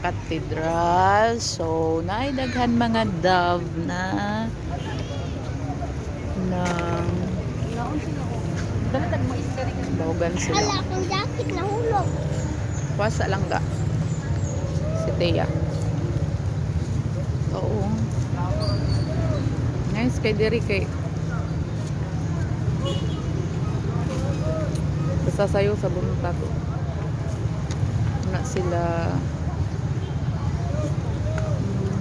cathedral. So, naidaghan mga dove na ng bahugan sila. Hala, akong jacket nahulog. Wasa lang ga. Si Thea. Oo. Nice kay diri kay. Basta sayo sa bunta to. Na sila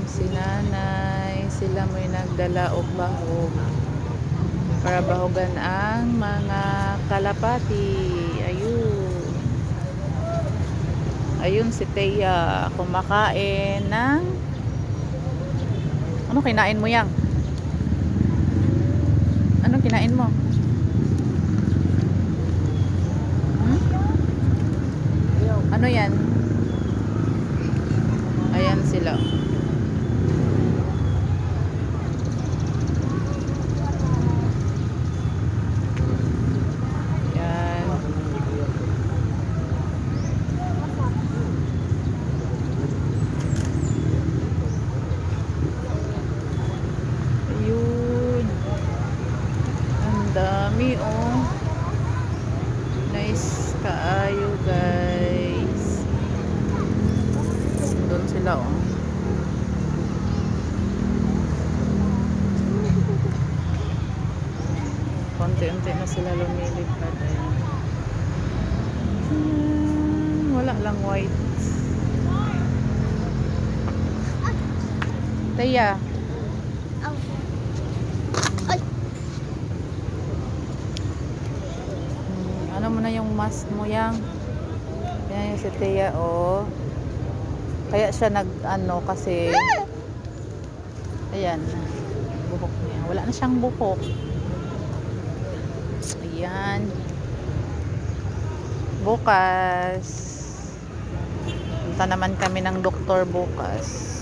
si nanay, sila may nagdala og bahog para bahogan ang mga kalapati. Ayun. Ayun si Thea kumakain ng ano kinain mo yang? Ano kinain mo? Hmm? Ano yan? Ayan sila. Yan. Ayun. Ang dami oh. Nice kaayo guys. Doon sila oh. Konti-unti na sila lumilipad. Ayan. Wala lang white. Taya. Ay, Ano mo na yung mask mo yang? Yan yung si Taya oh. Kaya siya nag ano kasi ayan. Buhok niya. Wala na siyang buhok. Ayan. Bukas. Punta naman kami ng doktor bukas.